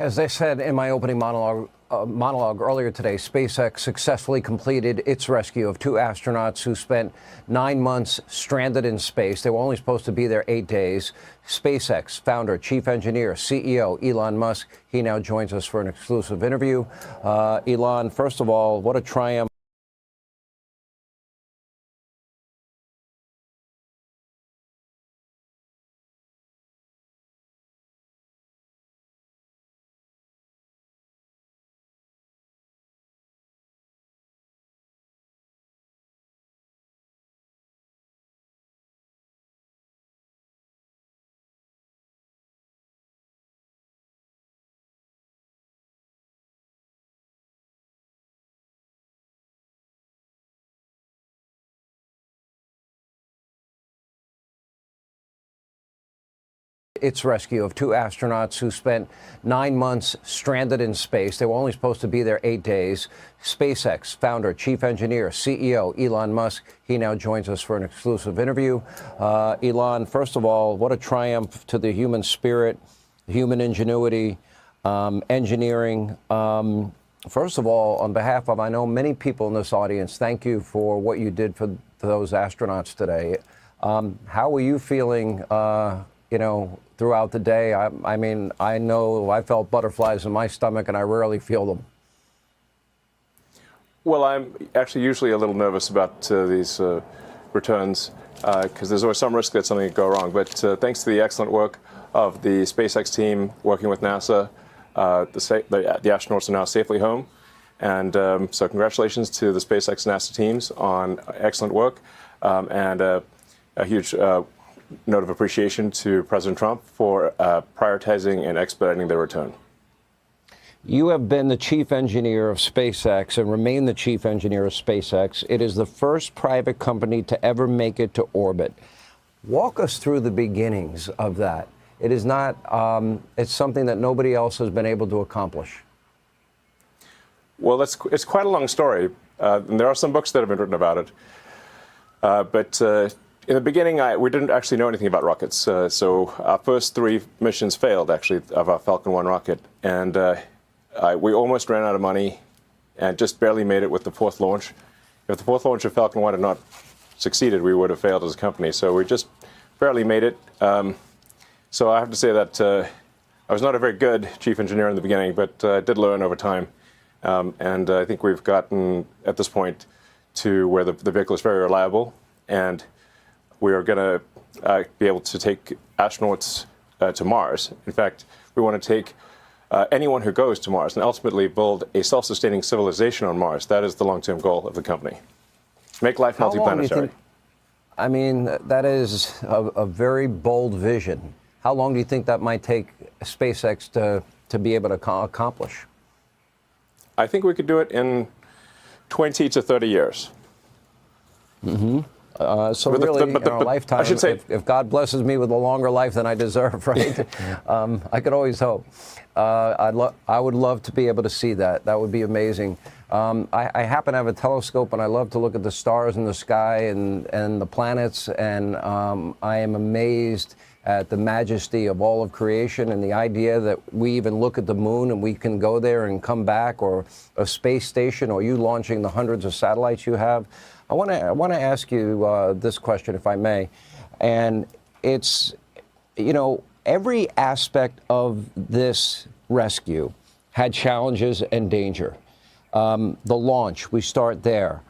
As I said in my opening monologue earlier today, SpaceX successfully completed its rescue of 2 astronauts who spent 9 months stranded in space. They were only supposed to be there 8 days. SpaceX founder, chief engineer, CEO Elon Musk, he now joins us for an exclusive interview. Elon, first of all, what a triumph. Its rescue of 2 astronauts who spent 9 months stranded in space. They were only supposed to be there 8 days. SpaceX founder, chief engineer, CEO Elon Musk, he now joins us for an exclusive interview. Elon, first of all, what a triumph to the human spirit, human ingenuity, engineering. First of all, on behalf of, I know, many people in this audience, thank you for what you did for those astronauts today. How were you feeling, throughout the day? I mean, I know I felt butterflies in my stomach, and I rarely feel them. Well, I'm actually usually a little nervous about these returns because there's always some risk that something could go wrong. But thanks to the excellent work of the SpaceX team working with NASA, the astronauts are now safely home. And so congratulations to the SpaceX and NASA teams on excellent work, and a huge note of appreciation to President Trump for prioritizing and expediting their return. You have been the chief engineer of SpaceX and remain the chief engineer of SpaceX. It is the first private company to ever make it to orbit. Walk us through the beginnings of that. It is not, it's something that nobody else has been able to accomplish. Well, it's quite a long story, and there are some books that have been written about it. But in the beginning, we didn't actually know anything about rockets. So our first 3 missions failed, actually, of our Falcon 1 rocket. And we almost ran out of money and just barely made it with the 4th launch. If the 4th launch of Falcon 1 had not succeeded, we would have failed as a company. So we just barely made it. So I have to say that I was not a very good chief engineer in the beginning, but I did learn over time. And I think we've gotten, at this point, to where the vehicle is very reliable. And we are going to be able to take astronauts to Mars. In fact, we want to take anyone who goes to Mars and ultimately build a self-sustaining civilization on Mars. That is the long-term goal of the company. Make life multiplanetary. I mean, that is a very bold vision. How long do you think that might take SpaceX to be able to accomplish? I think we could do it in 20 to 30 years. Mm-hmm. So really, in our lifetime, if God blesses me with a longer life than I deserve, right? I could always hope. I would love to be able to see that. That would be amazing. I happen to have a telescope, and I love to look at the stars in the sky and the planets, and I am amazed at the majesty of all of creation and the idea that we even look at the moon and we can go there and come back, or a space station, or you launching the hundreds of satellites you have. I want to ask you this question, if I may, and it's, every aspect of this rescue had challenges and danger. The launch, we start there.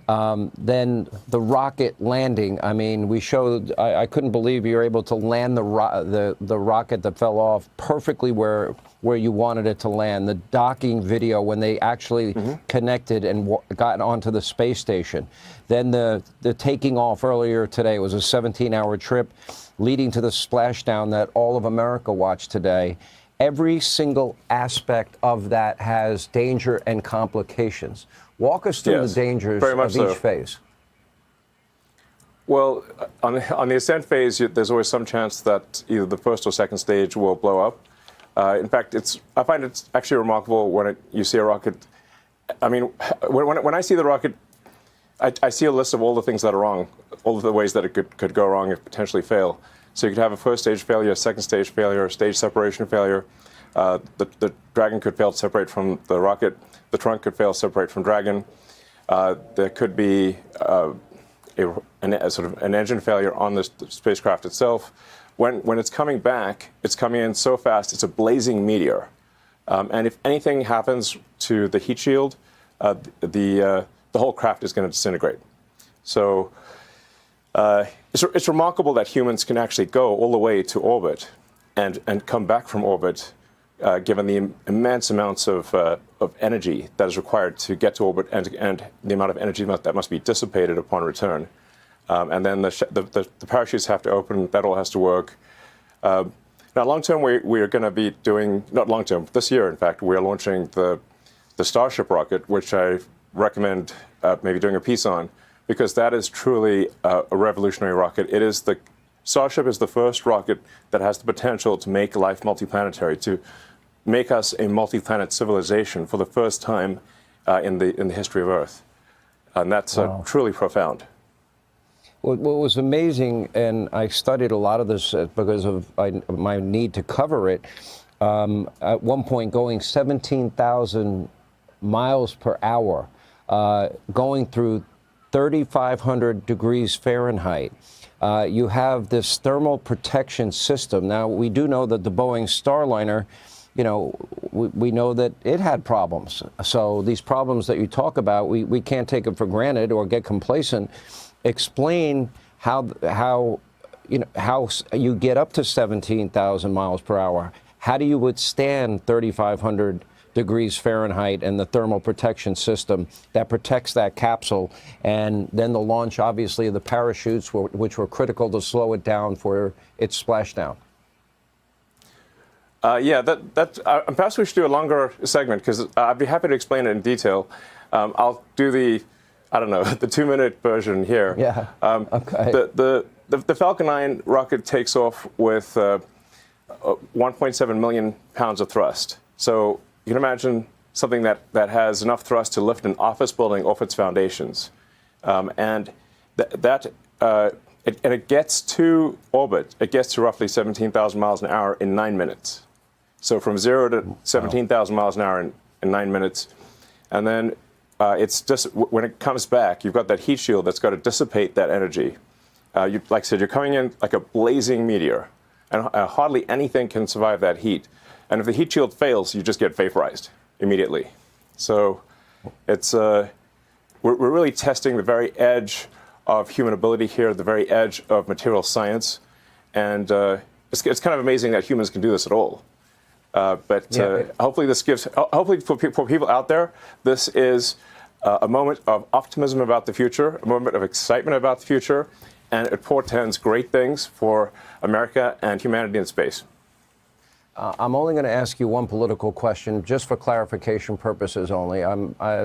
Then the rocket landing. I mean, we showed. I couldn't believe you were able to land the rocket that fell off perfectly where you wanted it to land. The docking video when they actually connected and got onto the space station. Then the taking off earlier today was a 17-hour trip, leading to the splashdown that all of America watched today. Every single aspect of that has danger and complications. Walk us through the dangers of each phase. Well, on the ascent phase, there's always some chance that either the first or second stage will blow up. In fact, I find it's actually remarkable when you see a rocket. I mean, when I see the rocket, I see a list of all the things that are wrong, all of the ways that it could go wrong and potentially fail. So you could have a first stage failure, a second stage failure, a stage separation failure. The Dragon could fail to separate from the rocket. The trunk could fail to separate from Dragon. There could be a sort of an engine failure on the spacecraft itself. When it's coming back, it's coming in so fast, it's a blazing meteor. And if anything happens to the heat shield, the whole craft is going to disintegrate. So it's remarkable that humans can actually go all the way to orbit and come back from orbit, given the immense amounts of energy that is required to get to orbit and the amount of energy that must be dissipated upon return. And then the parachutes have to open, that all has to work. Now, long term, we are going to be doing, not long term, this year, in fact, we are launching the Starship rocket, which I recommend maybe doing a piece on, because that is truly a revolutionary rocket. Starship is the first rocket that has the potential to make life multiplanetary, to make us a multi-planet civilization for the first time in the history of Earth. And that's truly profound. What was amazing, and I studied a lot of this because of my need to cover it, at one point going 17,000 miles per hour, going through 3,500 degrees Fahrenheit. You have this thermal protection system. Now, we do know that the Boeing Starliner, we know that it had problems. So these problems that you talk about, we can't take them for granted or get complacent. Explain how you get up to 17,000 miles per hour. How do you withstand 3,500 degrees Fahrenheit and the thermal protection system that protects that capsule? And then the launch, obviously, of the parachutes, which were critical to slow it down for its splashdown. Perhaps we should do a longer segment, because I'd be happy to explain it in detail. I'll do the 2-minute version here. Yeah. Okay. The Falcon 9 rocket takes off with 1.7 million pounds of thrust. So you can imagine something that has enough thrust to lift an office building off its foundations, and it gets to orbit. It gets to roughly 17,000 miles an hour in 9 minutes. So from 0 to 17,000 miles an hour in 9 minutes, and then it's just when it comes back, you've got that heat shield that's got to dissipate that energy. Like I said, you're coming in like a blazing meteor, and hardly anything can survive that heat. And if the heat shield fails, you just get vaporized immediately. So it's we're really testing the very edge of human ability here, the very edge of material science, and it's kind of amazing that humans can do this at all. Hopefully for people out there, this is a moment of optimism about the future, a moment of excitement about the future, and it portends great things for America and humanity in space. I'm only going to ask you one political question, just for clarification purposes only. I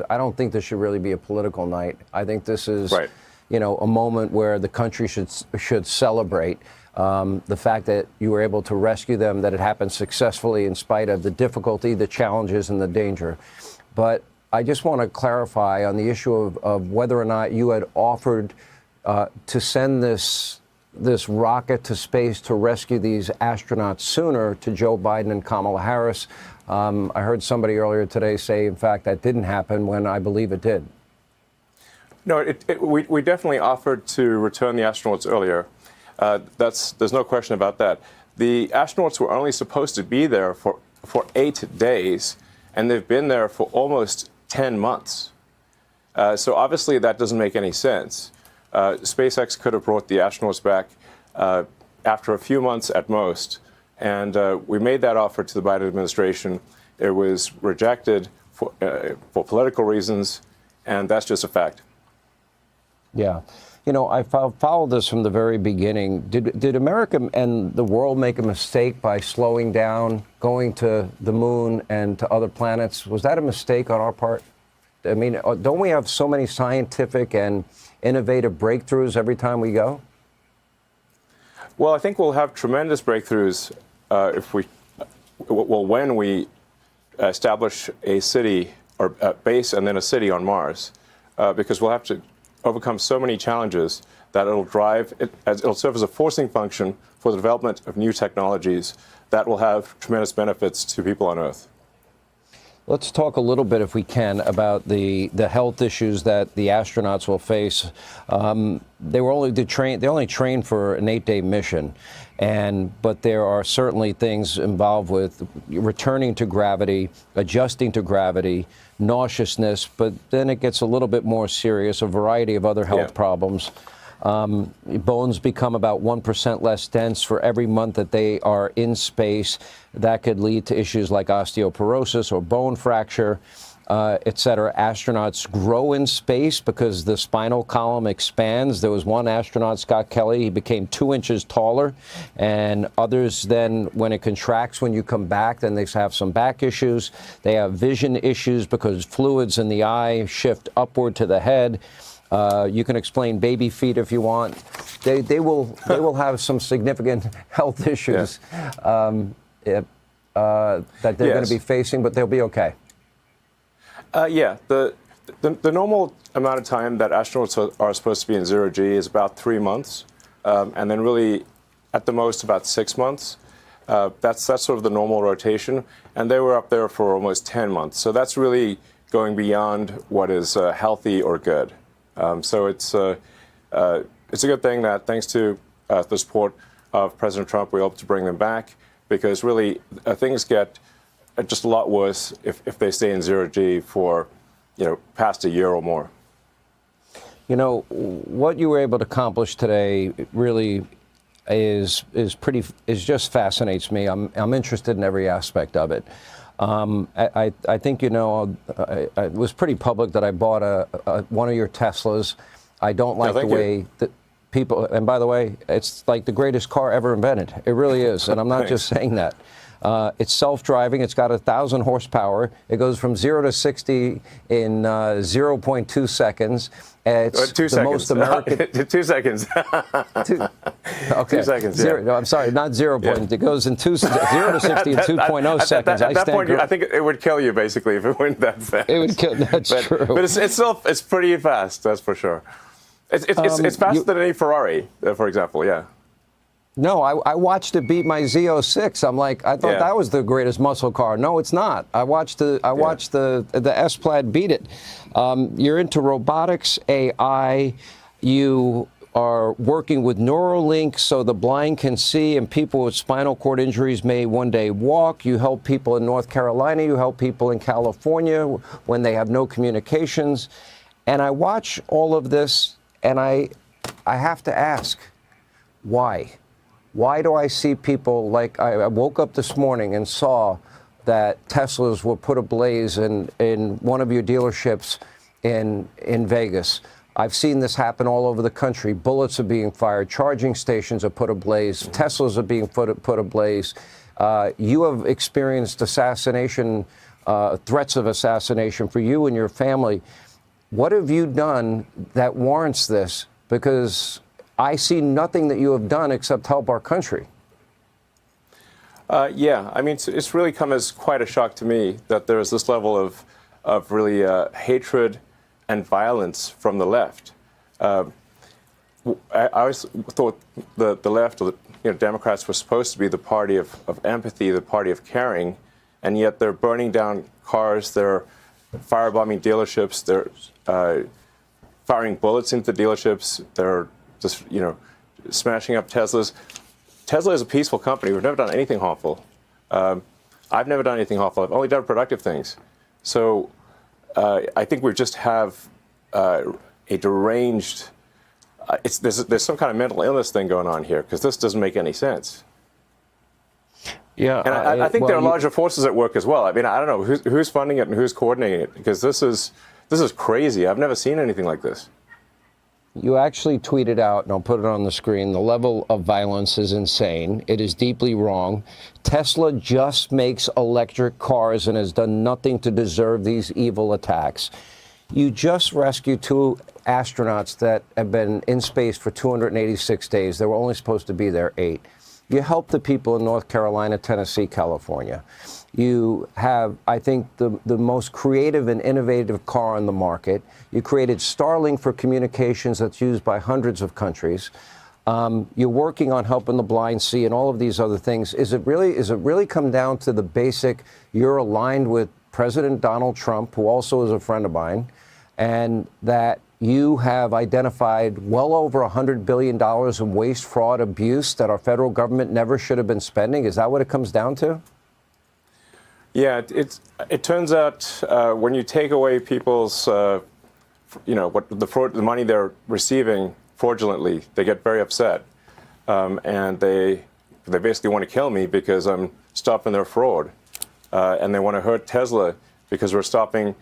don't think this should really be a political night. I think this is, a moment where the country should celebrate the fact that you were able to rescue them, that it happened successfully in spite of the difficulty, the challenges, and the danger. But I just want to clarify on the issue of whether or not you had offered to send this rocket to space to rescue these astronauts sooner to Joe Biden and Kamala Harris. I heard somebody earlier today say, in fact, that didn't happen, when I believe it did. No, we definitely offered to return the astronauts earlier. There's no question about that. The astronauts were only supposed to be there for 8 days, and they've been there for almost 10 months. So obviously that doesn't make any sense. SpaceX could have brought the astronauts back after a few months at most, and we made that offer to the Biden administration. It was rejected for political reasons, and that's just a fact. Yeah. I followed this from the very beginning. Did America and the world make a mistake by slowing down, going to the moon and to other planets? Was that a mistake on our part? I mean, don't we have so many scientific and innovative breakthroughs every time we go? Well, I think we'll have tremendous breakthroughs when we establish a city or a base and then a city on Mars, because we'll have to overcome so many challenges that it'll serve as a forcing function for the development of new technologies that will have tremendous benefits to people on Earth. Let's talk a little bit, if we can, about the health issues that the astronauts will face. They only trained for an 8-day mission, but there are certainly things involved with returning to gravity, adjusting to gravity, nauseousness, but then it gets a little bit more serious, a variety of other health problems. Bones become about 1% less dense for every month that they are in space. That could lead to issues like osteoporosis or bone fracture, et cetera. Astronauts grow in space because the spinal column expands. There was one astronaut, Scott Kelly, he became 2 inches taller, and others then, when it contracts when you come back, then they have some back issues. They have vision issues because fluids in the eye shift upward to the head. You can explain baby feet if you want. They will have some significant health issues that they're going to be facing, but they'll be okay. Yeah, the normal amount of time that astronauts are supposed to be in zero G is about 3 months, and then really at the most about 6 months. That's sort of the normal rotation, and they were up there for almost 10 months. So that's really going beyond what is healthy or good. So it's a good thing that, thanks to the support of President Trump, we hope to bring them back, because really things get just a lot worse if they stay in zero G for, past a year or more. What you were able to accomplish today really just fascinates me. I'm interested in every aspect of it. I think, it was pretty public that I bought one of your Teslas. I don't like the way that people, and by the way, it's like the greatest car ever invented. It really is. And I'm not just saying that. It's self-driving. It's got 1,000 horsepower. It goes from 0 to 60 in 0.2 seconds. It's 2 seconds. Most American. 2 seconds. Okay. 2 seconds. Zero, yeah. No, I'm sorry, not 0. Yeah. It goes in 0 to 60 in 2.0 seconds. At that point, I think it would kill you basically if it went that fast. It would kill. That's true. But it's pretty fast. That's for sure. It's faster than any Ferrari, for example. Yeah. No, I watched it beat my Z06. I'm like, I thought that was the greatest muscle car. No, it's not. I watched the S-Plaid beat it. You're into robotics, AI. You are working with Neuralink so the blind can see and people with spinal cord injuries may one day walk. You help people in North Carolina. You help people in California when they have no communications. And I watch all of this, and I have to ask, why? Why do I see people like I woke up this morning and saw that Teslas were put ablaze in one of your dealerships in Vegas? I've seen this happen all over the country. Bullets are being fired. Charging stations are put ablaze. Teslas are being put ablaze. You have experienced assassination, threats of assassination for you and your family. What have you done that warrants this? Because I see nothing that you have done except help our country. Yeah, I mean, it's really come as quite a shock to me that there is this level of really hatred and violence from the left. I always thought the left, or Democrats, were supposed to be the party of empathy, the party of caring, and yet they're burning down cars, they're firebombing dealerships, they're firing bullets into dealerships, they're just, smashing up Teslas. Tesla is a peaceful company. We've never done anything harmful. I've never done anything harmful. I've only done productive things. So I think we just have a deranged, there's some kind of mental illness thing going on here, because this doesn't make any sense. Yeah, and I think there are larger forces at work as well. I mean, I don't know who's funding it and who's coordinating it, because this is crazy. I've never seen anything like this. You actually tweeted out, and I'll put it on the screen, the level of violence is insane. It is deeply wrong. Tesla just makes electric cars and has done nothing to deserve these evil attacks. You just rescued 2 astronauts that have been in space for 286 days. They were only supposed to be there 8. You help the people in North Carolina, Tennessee, California. You have, I think, the most creative and innovative car on the market. You created Starlink for communications that's used by hundreds of countries. You're working on helping the blind see and all of these other things. Is it really come down to the basic, you're aligned with President Donald Trump, who also is a friend of mine, and that you have identified well over $100 billion in waste, fraud, abuse that our federal government never should have been spending? Is that what it comes down to? Yeah, it turns out when you take away people's, what the money they're receiving fraudulently, they get very upset, and they basically want to kill me because I'm stopping their fraud, and they want to hurt Tesla because we're stopping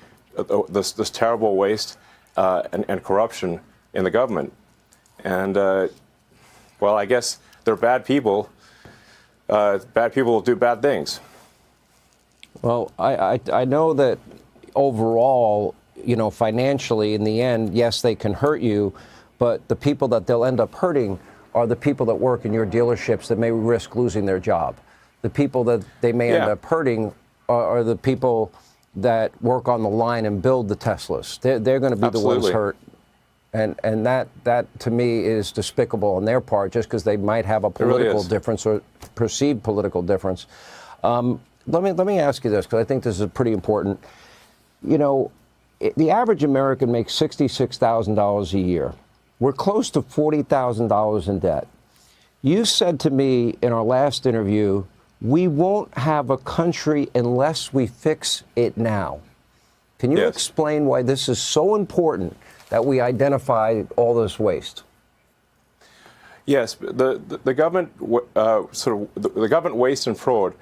this terrible waste and corruption in the government. And well, I guess they're bad people. Bad people will do bad things. Well, I know that overall, financially, in the end, yes, they can hurt you, but the people that they'll end up hurting are the people that work in your dealerships that may risk losing their job. The people that they may end up hurting are the people that work on the line and build the Teslas. They're going to be the ones hurt. And that, to me, is despicable on their part, just because they might have a political difference or perceived political difference. Let me ask you this, because I think this is pretty important. The average American makes $66,000 a year. We're close to $40,000 in debt. You said to me in our last interview, we won't have a country unless we fix it now. Can you explain why this is so important that we identify all this waste? Yes, the government the government waste and fraud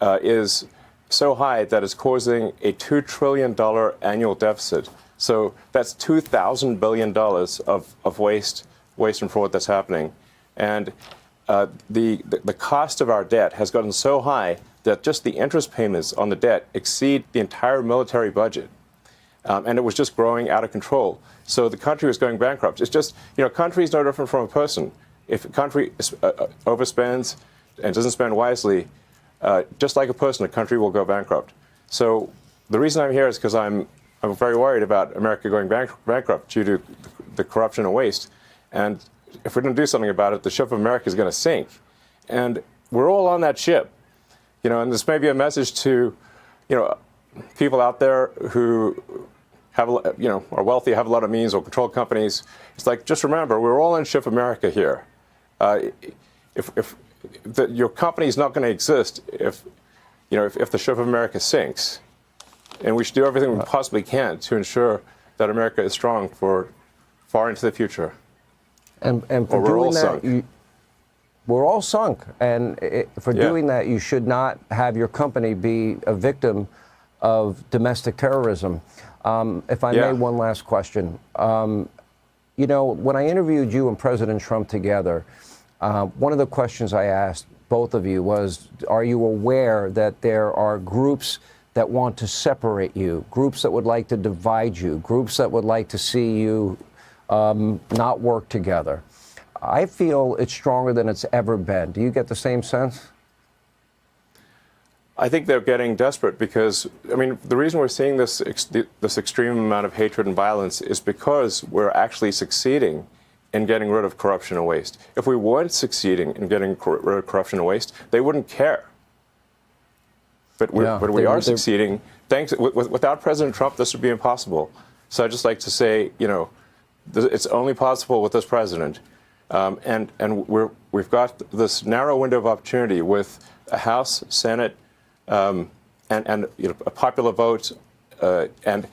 is so high that it's causing a $2 trillion annual deficit. So that's $2,000 billion of waste and fraud that's happening. And the cost of our debt has gotten so high that just the interest payments on the debt exceed the entire military budget. And it was just growing out of control. So the country was going bankrupt. It's just, a country is no different from a person. If a country overspends and doesn't spend wisely, just like a person, a country will go bankrupt. So the reason I'm here is because I'm very worried about America going bankrupt due to the corruption and waste. And if we don't do something about it, the ship of America is going to sink. And we're all on that ship. And this may be a message to, people out there who have, are wealthy, have a lot of means, or control companies. It's like, just remember, we're all in ship America here. Your company is not going to exist if the ship of America sinks. And we should do everything we possibly can to ensure that America is strong for far into the future. And for doing that, we're all sunk. And for doing that, you should not have your company be a victim of domestic terrorism. If I may, one last question. When I interviewed you and President Trump together, one of the questions I asked both of you was, are you aware that there are groups that want to separate you, groups that would like to divide you, groups that would like to see you not work together? I feel it's stronger than it's ever been. Do you get the same sense? I think they're getting desperate because, the reason we're seeing this extreme amount of hatred and violence is because we're actually succeeding in getting rid of corruption and waste. If we weren't succeeding in getting rid of corruption and waste, they wouldn't care. But we are succeeding. Without President Trump, this would be impossible. So I'd just like to say, it's only possible with this president. And we've got this narrow window of opportunity with a House, Senate, and a popular vote, and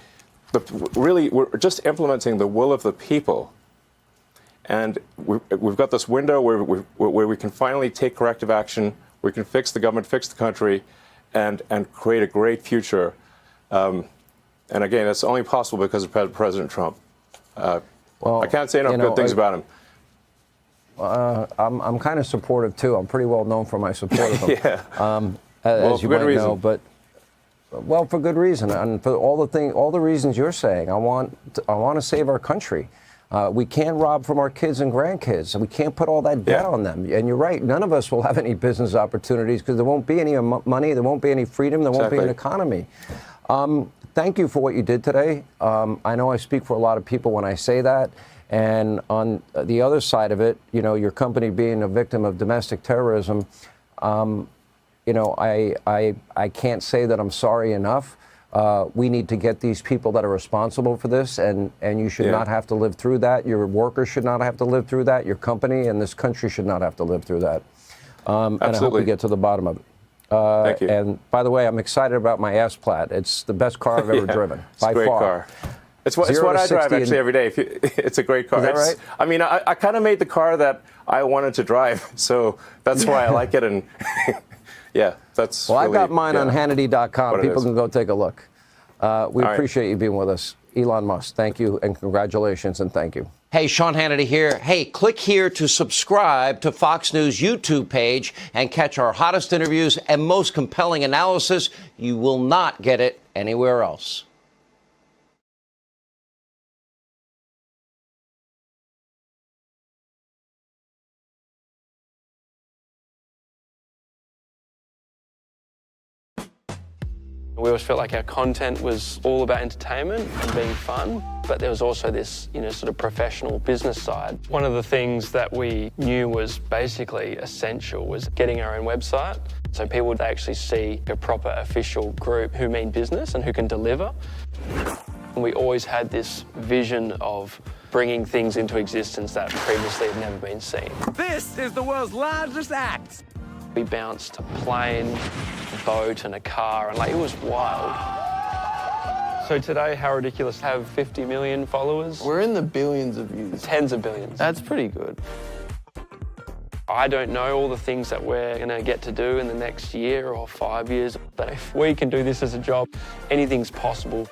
really we're just implementing the will of the people. And we've got this window where we can finally take corrective action. We can fix the government, fix the country, and create a great future. And again, that's only possible because of President Trump. Well, I can't say enough good things about him. I'm kind of supportive too. I'm pretty well known for my support of him. As you might know, but for good reason, and for all the reasons you're saying. I want to save our country. We can't rob from our kids and grandkids. We can't put all that debt on them. And you're right, none of us will have any business opportunities because there won't be any money, there won't be any freedom, there won't be an economy. Thank you for what you did today. I know I speak for a lot of people when I say that. And on the other side of it, you know, your company being a victim of domestic terrorism, you know, I can't say that I'm sorry enough. We need to get these people that are responsible for this, and you should not have to live through that. Your workers should not have to live through that. Your company and this country should not have to live through that. And I hope we get to the bottom of it. Thank you. And by the way, I'm excited about my S-Plaid. It's the best car I've ever driven, by far. It's a great car. It's what I drive actually every day. It's a great car. Is that right? I mean, I kind of made the car that I wanted to drive, so that's why I like it. And yeah, that's. Well, really, I've got mine on Hannity.com. People can go take a look. We appreciate you being with us. Elon Musk, thank you, and congratulations, and thank you. Hey, Sean Hannity here. Hey, click here to subscribe to Fox News YouTube page and catch our hottest interviews and most compelling analysis. You will not get it anywhere else. We always felt like our content was all about entertainment and being fun, but there was also this, sort of professional business side. One of the things that we knew was basically essential was getting our own website, so people would actually see a proper official group who mean business and who can deliver. And we always had this vision of bringing things into existence that previously had never been seen. This is the world's largest act. We bounced a plane, a boat and a car, and it was wild. So today, How Ridiculous have 50 million followers. We're in the billions of views. Tens of billions. That's pretty good. I don't know all the things that we're gonna get to do in the next year or 5 years, but if we can do this as a job, anything's possible.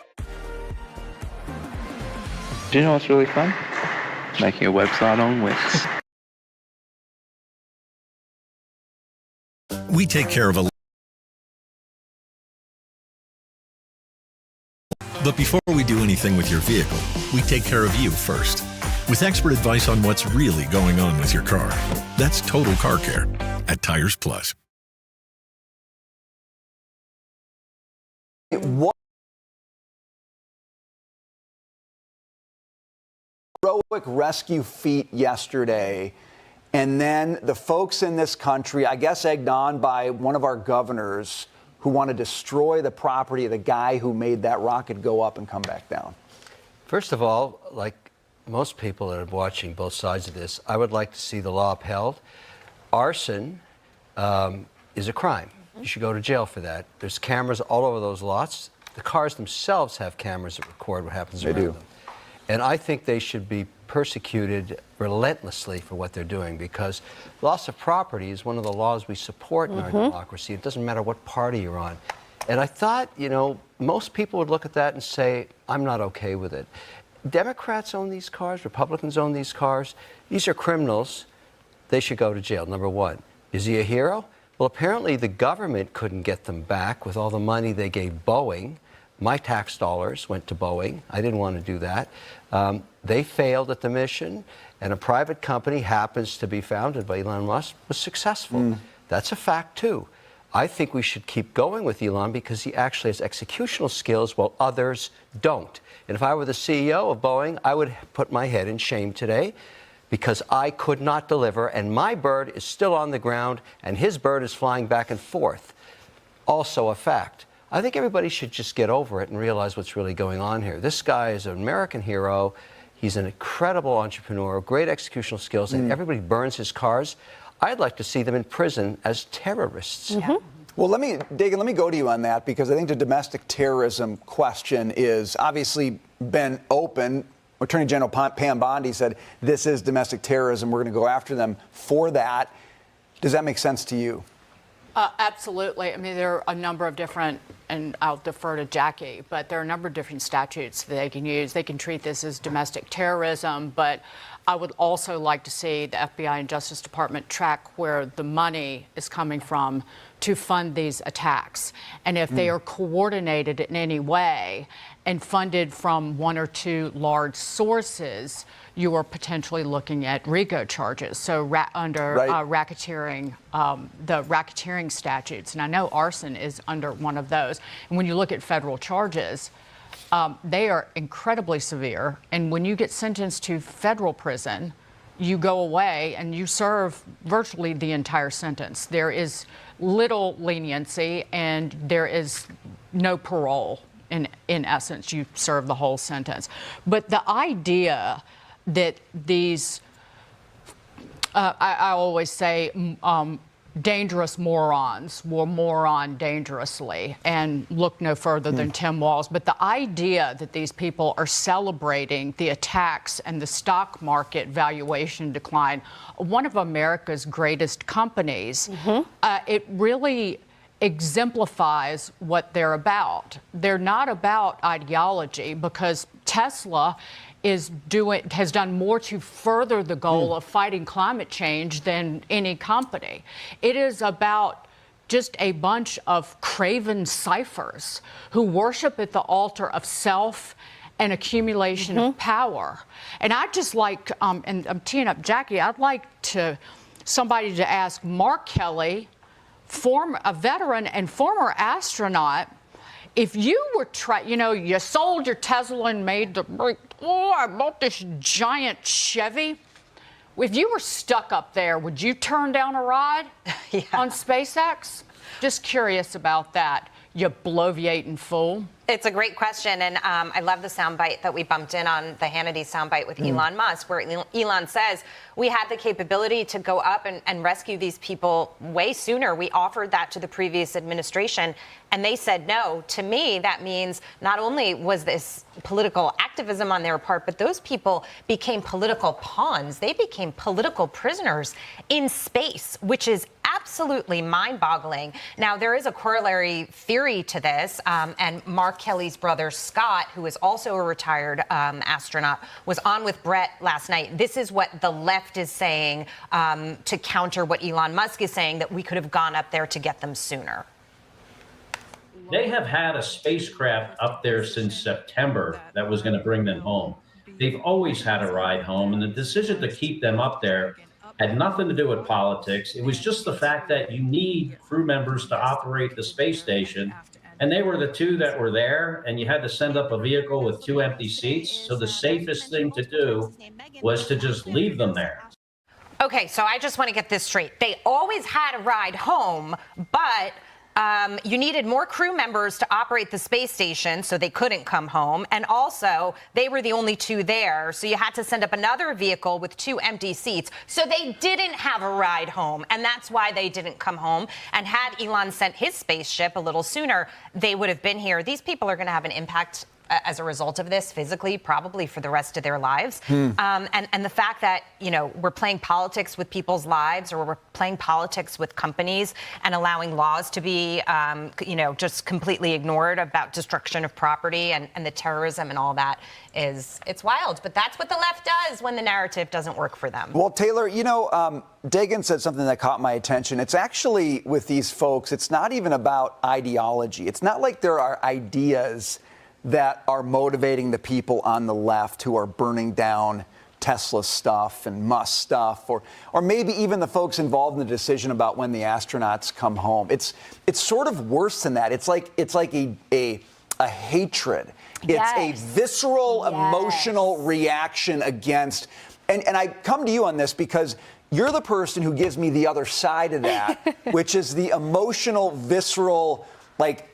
Do you know what's really fun? Making a website on Wix. We take care of a... But before we do anything with your vehicle, we take care of you first. With expert advice on what's really going on with your car. That's Total Car Care at Tires Plus. What heroic rescue feat yesterday, and then the folks in this country, I guess egged on by one of our governors who want to destroy the property of the guy who made that rocket go up and come back down. First of all, like most people that are watching both sides of this, I would like to see the law upheld. Arson is a crime. You should go to jail for that. There's cameras all over those lots. The cars themselves have cameras that record what happens around them. And I think they should be persecuted relentlessly for what they're doing, because loss of property is one of the laws we support in our democracy. It doesn't matter what party you're on. And I thought, most people would look at that and say, I'm not okay with it. Democrats own these cars, Republicans own these cars. These are criminals. They should go to jail, number one. Is he a hero? Well, apparently the government couldn't get them back with all the money they gave Boeing. My tax dollars went to Boeing. I didn't want to do that. They failed at the mission, and a private company happens to be founded by Elon Musk was successful. That's a fact, too. I think we should keep going with Elon because he actually has executional skills while others don't. And if I were the CEO of Boeing, I would put my head in shame today because I could not deliver, and my bird is still on the ground, and his bird is flying back and forth. Also a fact. I think everybody should just get over it and realize what's really going on here. This guy is an American hero. He's an incredible entrepreneur, great executional skills, and everybody burns his cars. I'd like to see them in prison as terrorists. Well, Dagan, let me go to you on that, because I think the domestic terrorism question is obviously been open. Attorney General Pam Bondi said this is domestic terrorism. We're going to go after them for that. Does that make sense to you? Absolutely. I mean, there are a number of different, and I'll defer to Jackie, but there are a number of different statutes that they can use. They can treat this as domestic terrorism, but I would also like to see the FBI and Justice Department track where the money is coming from to fund these attacks. And if they are coordinated in any way and funded from one or two large sources, you are potentially looking at RICO charges. So under racketeering, the racketeering statutes. And I know arson is under one of those. And when you look at federal charges, they are incredibly severe. And when you get sentenced to federal prison, you go away and you serve virtually the entire sentence. There is little leniency and there is no parole. In essence, you serve the whole sentence. But the idea that these, I always say, dangerous morons will moron dangerously and look no further than Tim Walz. But the idea that these people are celebrating the attacks and the stock market valuation decline, one of America's greatest companies, it really exemplifies what they're about. They're not about ideology, because Tesla has done more to further the goal of fighting climate change than any company. It is about just a bunch of craven ciphers who worship at the altar of self and accumulation of power. And I'd just like, and I'm teeing up Jackie, I'd like somebody to ask Mark Kelly, a veteran and former astronaut, if you were you sold your Tesla and made I bought this giant Chevy. If you were stuck up there, would you turn down a ride on SpaceX? Just curious about that, you bloviating fool. It's a great question, and I love the soundbite that we bumped in on, the Hannity soundbite with Elon Musk, where Elon says, we had the capability to go up and rescue these people way sooner. We offered that to the previous administration, and they said no. To me, that means not only was this political activism on their part, but those people became political pawns. They became political prisoners in space, which is absolutely mind-boggling. Now, there is a corollary theory to this, and Mark Kelly's brother, Scott, who is also a retired astronaut, was on with Brett last night. This is what the left is saying to counter what Elon Musk is saying, that we could have gone up there to get them sooner. They have had a spacecraft up there since September that was going to bring them home. They've always had a ride home, and the decision to keep them up there had nothing to do with politics. It was just the fact that you need crew members to operate the space station. And they were the two that were there, and you had to send up a vehicle with 2 empty seats. So the safest thing to do was to just leave them there. Okay, so I just want to get this straight. They always had a ride home, but you needed more crew members to operate the space station, so they couldn't come home. And also, they were the only two there, so you had to send up another vehicle with 2 empty seats. So they didn't have a ride home, and that's why they didn't come home. And had Elon sent his spaceship a little sooner, they would have been here. These people are going to have an impact as a result of this physically, probably for the rest of their lives. And the fact that, we're playing politics with people's lives, or we're playing politics with companies and allowing laws to be, just completely ignored about destruction of property and the terrorism and all that it's wild. But that's what the left does when the narrative doesn't work for them. Well, Taylor, Dagan said something that caught my attention. It's actually, with these folks, it's not even about ideology. It's not like there are ideas that are motivating the people on the left who are burning down Tesla stuff and Musk stuff, or maybe even the folks involved in the decision about when the astronauts come home. It's sort of worse than that. It's like a hatred. It's a visceral, emotional reaction against. And I come to you on this because you're the person who gives me the other side of that, which is the emotional, visceral,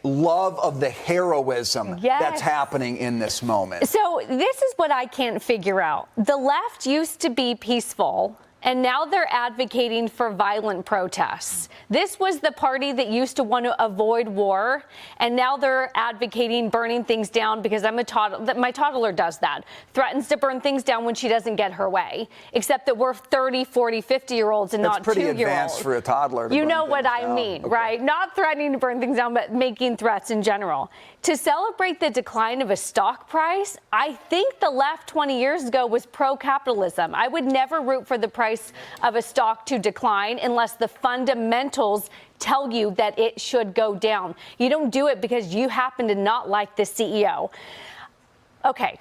love of the heroism that's happening in this moment. So this is what I can't figure out. The left used to be peaceful and now they're advocating for violent protests. This was the party that used to want to avoid war, and now they're advocating burning things down because my toddler does that, threatens to burn things down when she doesn't get her way, except that we're 30, 40, 50-year-olds and not 2-year-olds. That's pretty advanced for a toddler to You burn know what I down. mean, Okay. right? Not threatening to burn things down, but making threats in general. To celebrate the decline of a stock price, I think the left 20 years ago was pro-capitalism. I would never root for the price of a stock to decline unless the fundamentals tell you that it should go down. You don't do it because you happen to not like the CEO. Okay.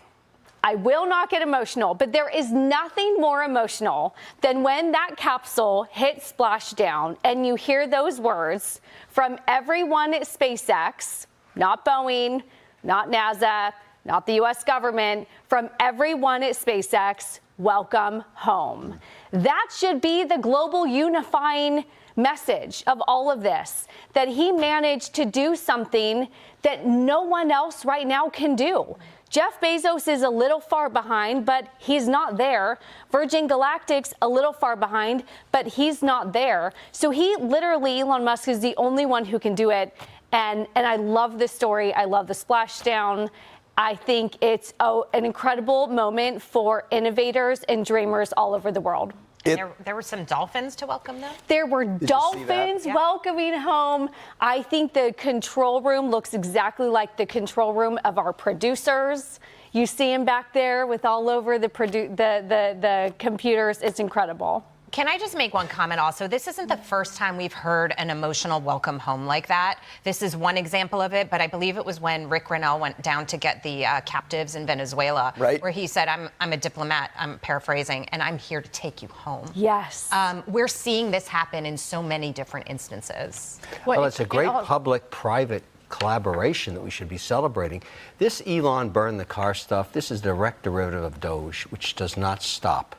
I will not get emotional, but there is nothing more emotional than when that capsule hits splashdown and you hear those words from everyone at SpaceX, not Boeing, not NASA, not the US government, from everyone at SpaceX, welcome home. That should be the global unifying message of all of this, that he managed to do something that no one else right now can do. Jeff Bezos is a little far behind, but he's not there. Virgin Galactic's a little far behind, but he's not there. So he literally, Elon Musk, is the only one who can do it. And I love this story. I love the splashdown. I think it's an incredible moment for innovators and dreamers all over the world. There were some dolphins to welcome them? There were dolphins welcoming home. I think the control room looks exactly like the control room of our producers. You see them back there with all over the computers. It's incredible. Can I just make one comment also? This isn't the first time we've heard an emotional welcome home like that. This is one example of it, but I believe it was when Rick Grenell went down to get the captives in Venezuela, where he said, I'm a diplomat, I'm paraphrasing, and I'm here to take you home. Yes. We're seeing this happen in so many different instances. Well, it's a great public-private collaboration that we should be celebrating. This Elon burn the car stuff, this is direct derivative of Doge, which does not stop.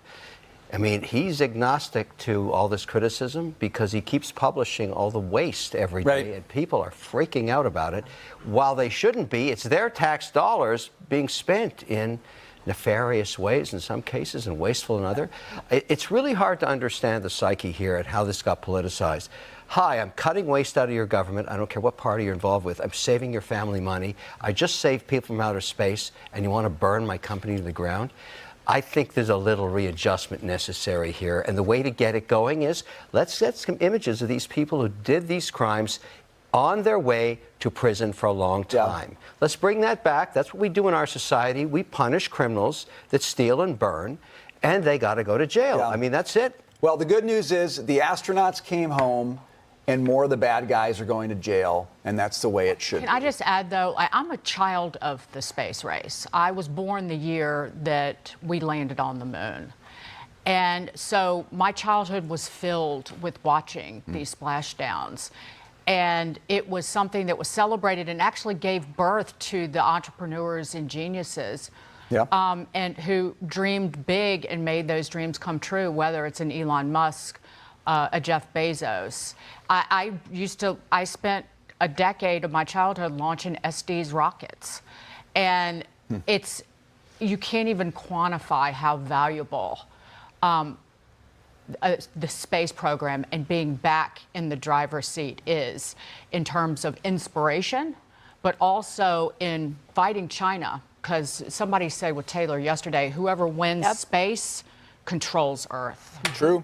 I mean, he's agnostic to all this criticism because he keeps publishing all the waste every day, and people are freaking out about it. While they shouldn't be, it's their tax dollars being spent in nefarious ways in some cases and wasteful in other. It's really hard to understand the psyche here and how this got politicized. Hi, I'm cutting waste out of your government. I don't care what party you're involved with. I'm saving your family money. I just saved people from outer space, and you want to burn my company to the ground? I think there's a little readjustment necessary here. And the way to get it going is let's get some images of these people who did these crimes on their way to prison for a long time. Let's bring that back. That's what we do in our society. We punish criminals that steal and burn, and they got to go to jail. I mean, that's it. Well, the good news is the astronauts came home, and more of the bad guys are going to jail, and that's the way it should be. Can I just add, though, I'm a child of the space race. I was born the year that we landed on the moon. And so my childhood was filled with watching these splashdowns. And it was something that was celebrated and actually gave birth to the entrepreneurs and geniuses and who dreamed big and made those dreams come true, whether it's an Elon Musk, a Jeff Bezos. I spent a decade of my childhood launching SD's rockets. And you can't even quantify how valuable the space program and being back in the driver's seat is in terms of inspiration, but also in fighting China. Because somebody said with Taylor yesterday, whoever wins space controls Earth. True.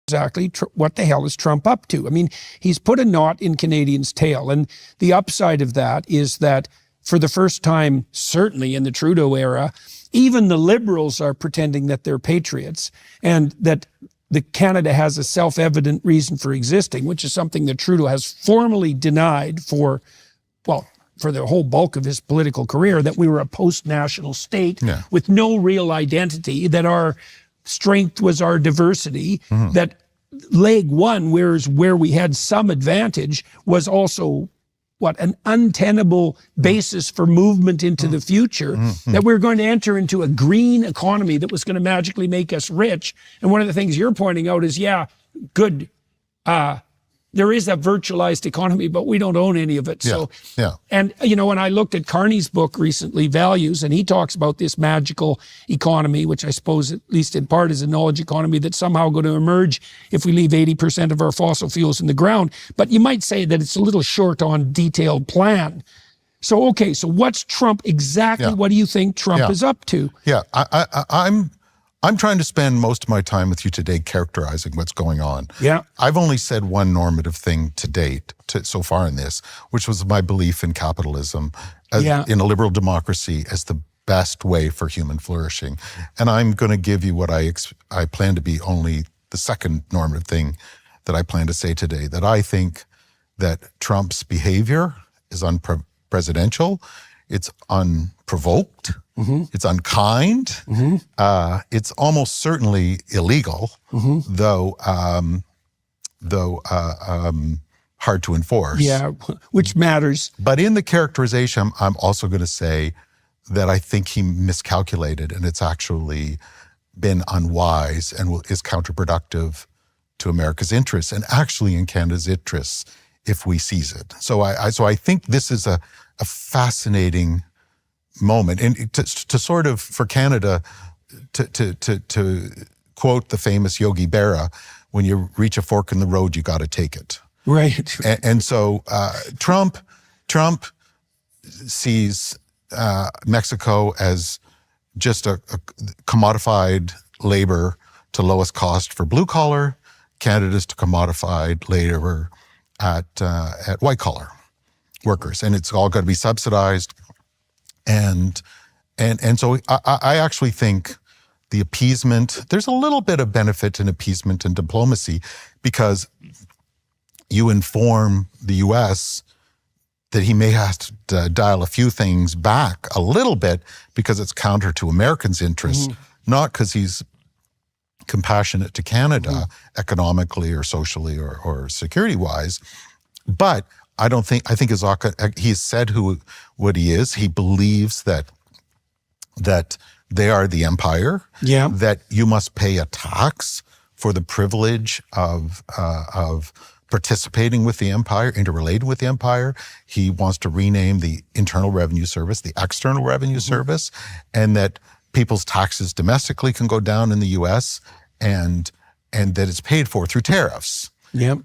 Exactly what the hell is Trump up to? I mean, he's put a knot in Canadians' tail. And the upside of that is that for the first time, certainly in the Trudeau era, even the Liberals are pretending that they're patriots and that Canada has a self-evident reason for existing, which is something that Trudeau has formally denied for the whole bulk of his political career, that we were a post-national state with no real identity, that our strength was our diversity, that leg one, where we had some advantage, was also an untenable basis for movement into the future, that we're going to enter into a green economy that was going to magically make us rich. And one of the things you're pointing out is, good. There is a virtualized economy, but we don't own any of it. So, and when I looked at Carney's book recently, Values, and he talks about this magical economy, which I suppose at least in part is a knowledge economy that's somehow going to emerge if we leave 80% of our fossil fuels in the ground. But you might say that it's a little short on detailed plan. So, okay, so what's Trump exactly? What do you think Trump is up to? I'm trying to spend most of my time with you today characterizing what's going on. I've only said one normative thing to date, so far in this, which was my belief in capitalism, in a liberal democracy, as the best way for human flourishing. And I'm going to give you what I plan to be only the second normative thing that I plan to say today, that I think that Trump's behavior is unpresidential, it's unprovoked, it's unkind, it's almost certainly illegal, though hard to enforce. Which matters. But in the characterization, I'm also going to say that I think he miscalculated, and it's actually been unwise and is counterproductive to America's interests, and actually in Canada's interests if we seize it. So I think this is a fascinating moment, and to sort of, for Canada, to quote the famous Yogi Berra, when you reach a fork in the road, you got to take it. Right. And so Trump sees Mexico as just a commodified labor to lowest cost for blue collar. Canada's to commodified labor at white collar workers, and it's all got to be subsidized. And so I actually think the appeasement, there's a little bit of benefit in appeasement and diplomacy, because you inform the U.S. that he may have to dial a few things back a little bit because it's counter to Americans' interests, not because he's compassionate to Canada economically or socially or security-wise. But I think he's said what he is. He believes that they are the empire, that you must pay a tax for the privilege of participating with the empire, interrelated with the empire. He wants to rename the Internal Revenue Service the External Revenue Service, and that people's taxes domestically can go down in the U.S. and that it's paid for through tariffs.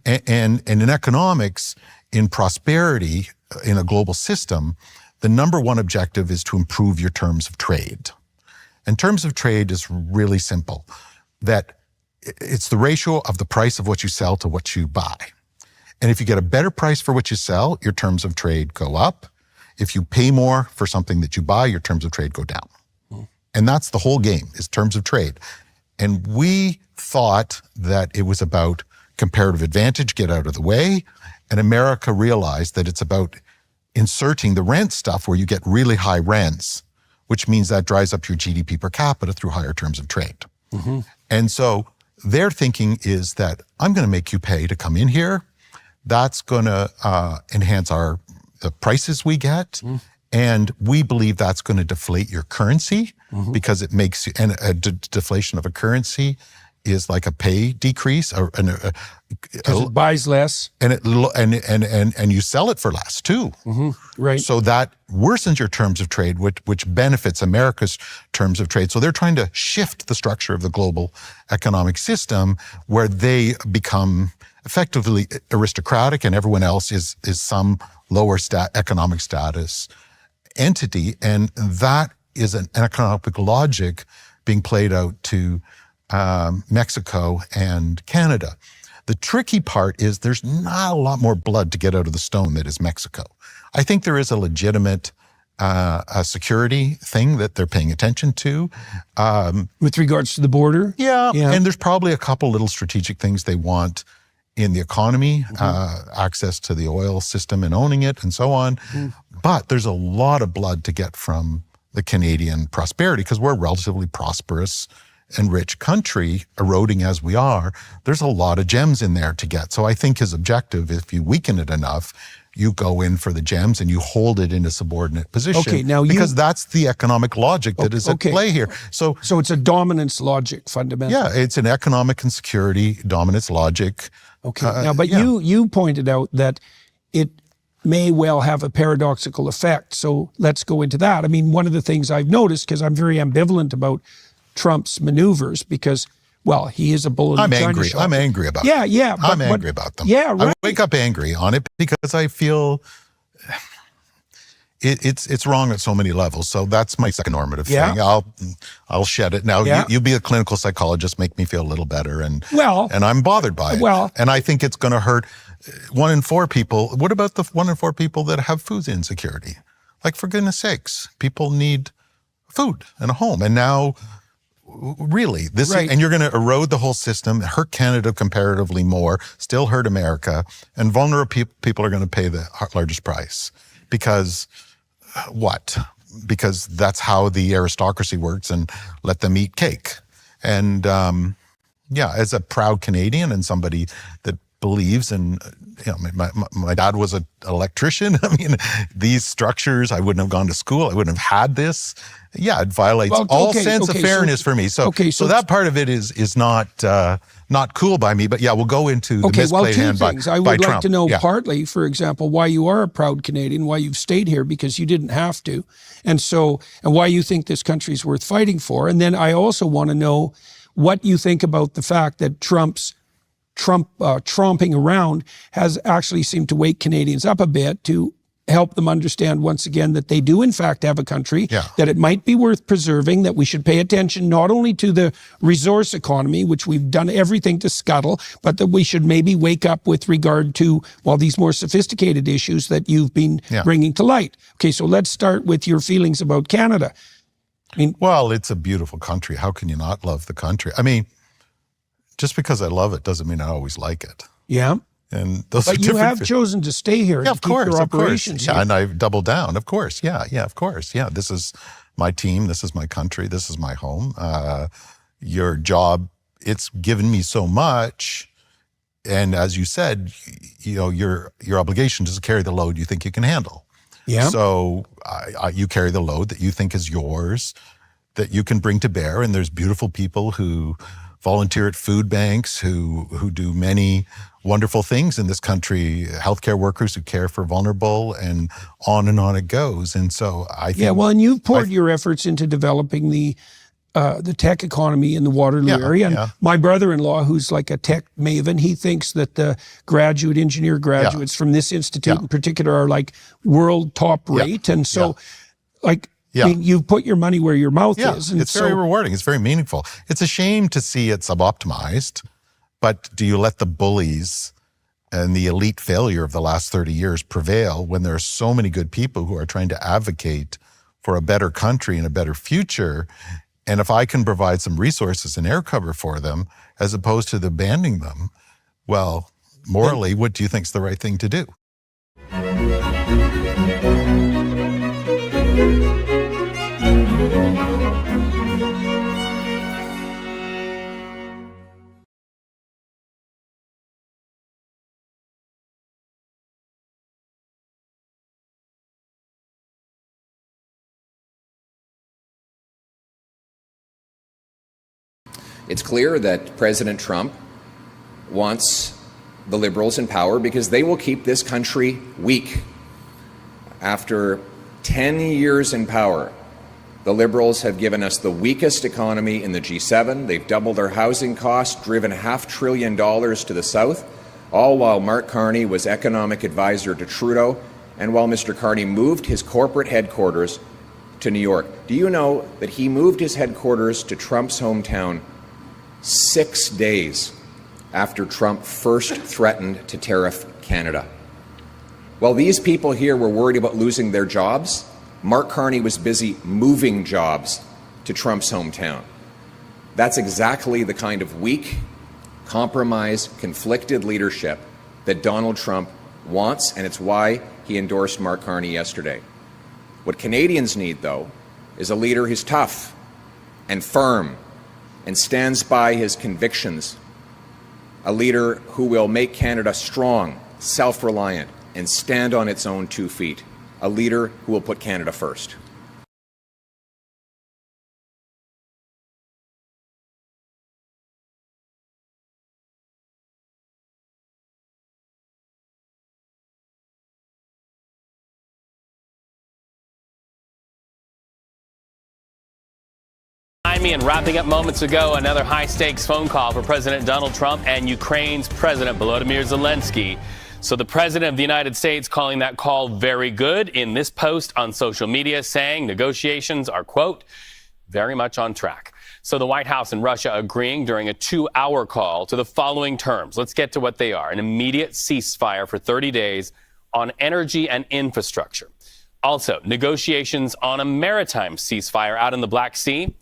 And in economics, in prosperity, in a global system, the number one objective is to improve your terms of trade. And terms of trade is really simple, that it's the ratio of the price of what you sell to what you buy. And if you get a better price for what you sell, your terms of trade go up. If you pay more for something that you buy, your terms of trade go down. And that's the whole game, is terms of trade. And we thought that it was about comparative advantage, get out of the way. And America realized that it's about inserting the rent stuff where you get really high rents, which means that drives up your GDP per capita through higher terms of trade. And so their thinking is that I'm going to make you pay to come in here. That's going to enhance the prices we get. And we believe that's going to deflate your currency, because it makes you, and a deflation of a currency is like a pay decrease, or because it buys less, and you sell it for less too. Right. So that worsens your terms of trade, which benefits America's terms of trade. So they're trying to shift the structure of the global economic system, where they become effectively aristocratic, and everyone else is some lower economic status entity, and that is an economic logic being played out to Mexico and Canada. The tricky part is there's not a lot more blood to get out of the stone that is Mexico. I think there is a legitimate a security thing that they're paying attention to. With regards to the border? Yeah, and there's probably a couple little strategic things they want in the economy, access to the oil system and owning it and so on. But there's a lot of blood to get from the Canadian prosperity, because we're relatively prosperous and rich country, eroding as we are, there's a lot of gems in there to get. So I think his objective, if you weaken it enough, you go in for the gems and you hold it in a subordinate position. Okay, now because that's the economic logic that is at play here. So it's a dominance logic, fundamentally. Yeah, it's an economic and security dominance logic. Okay, now, but you pointed out that it may well have a paradoxical effect. So let's go into that. I mean, one of the things I've noticed, because I'm very ambivalent about Trump's maneuvers, because, well, he is a bull in the China shop. I'm angry about them. Yeah. I'm angry about them. Yeah, right. I wake up angry on it because I feel it's wrong at so many levels. So that's my second normative thing. I'll shed it. Now, you be a clinical psychologist, make me feel a little better. And I'm bothered by it. And I think it's going to hurt 1 in 4 people. What about the 1 in 4 people that have food insecurity? Like, for goodness sakes, people need food and a home. And now, really, and you're going to erode the whole system, hurt Canada comparatively more, still hurt America, and vulnerable people are going to pay the largest price. Because what? Because that's how the aristocracy works, and let them eat cake. And as a proud Canadian and somebody that believes in, my dad was an electrician. I mean, these structures, I wouldn't have gone to school. I wouldn't have had this. Yeah, it violates all sense of fairness for me. So that part of it is not cool by me. But yeah, we'll go into the misplayed hand by Trump. I would like to know partly, for example, why you are a proud Canadian, why you've stayed here because you didn't have to, and why you think this country is worth fighting for. And then I also want to know what you think about the fact that Trump tromping around has actually seemed to wake Canadians up a bit to help them understand once again that they do in fact have a country, that it might be worth preserving, that we should pay attention not only to the resource economy, which we've done everything to scuttle, but that we should maybe wake up with regard to, these more sophisticated issues that you've been bringing to light. Okay, so let's start with your feelings about Canada. I mean, well, it's a beautiful country. How can you not love the country? I mean, just because I love it doesn't mean I always like it. Yeah. And those but you have chosen to stay here. Yeah, of course, your operations here. Yeah, and I've doubled down. Of course. Yeah, of course. Yeah, this is my team. This is my country. This is my home. Your job, it's given me so much. And as you said, your obligation is to carry the load you think you can handle. Yeah. So you carry the load that you think is yours, that you can bring to bear. And there's beautiful people who volunteer at food banks, who do many wonderful things in this country, healthcare workers who care for vulnerable, and on it goes. And so I think... and you've poured your efforts into developing the tech economy in the Waterloo area. And my brother-in-law, who's like a tech maven, he thinks that the engineer graduates from this institute in particular are like world top rate. And so I mean, you've put your money where your mouth is. And it's very rewarding. It's very meaningful. It's a shame to see it suboptimized, but do you let the bullies and the elite failure of the last 30 years prevail when there are so many good people who are trying to advocate for a better country and a better future? And if I can provide some resources and air cover for them, as opposed to abandoning them, well, morally, what do you think is the right thing to do? It's clear that President Trump wants the Liberals in power because they will keep this country weak. After 10 years in power, the Liberals have given us the weakest economy in the G7. They've doubled our housing costs, driven $500 billion to the south, all while Mark Carney was economic advisor to Trudeau and while Mr. Carney moved his corporate headquarters to New York. Do you know that he moved his headquarters to Trump's hometown 6 days after Trump first threatened to tariff Canada? While these people here were worried about losing their jobs, Mark Carney was busy moving jobs to Trump's hometown. That's exactly the kind of weak, compromised, conflicted leadership that Donald Trump wants, and it's why he endorsed Mark Carney yesterday. What Canadians need, though, is a leader who's tough and firm and stands by his convictions. A leader who will make Canada strong, self-reliant, and stand on its own 2 feet. A leader who will put Canada first. Me and wrapping up moments ago, another high-stakes phone call for President Donald Trump and Ukraine's President Volodymyr Zelensky. So the President of the United States calling that call very good in this post on social media, saying negotiations are, quote, very much on track. So the White House and Russia agreeing during a 2-hour call to the following terms. Let's get to what they are. An immediate ceasefire for 30 days on energy and infrastructure. Also, negotiations on a maritime ceasefire out in the Black Sea.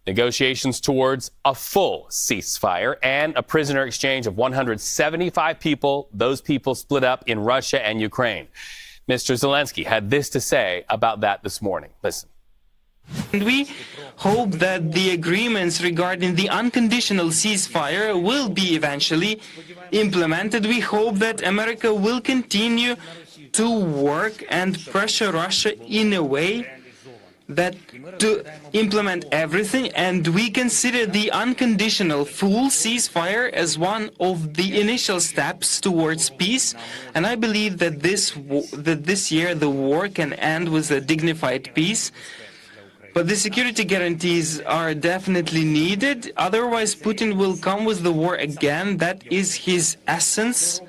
Negotiations towards a full ceasefire and a prisoner exchange of 175 people, those people split up in Russia and Ukraine. Mr. Zelensky had this to say about that this morning. Listen. And we hope that the agreements regarding the unconditional ceasefire will be eventually implemented. We hope that America will continue to work and pressure Russia in a way that to implement everything, and we consider the unconditional full ceasefire as one of the initial steps towards peace. And I believe that this year the war can end with a dignified peace. But the security guarantees are definitely needed. Otherwise, Putin will come with the war again. That is his essence.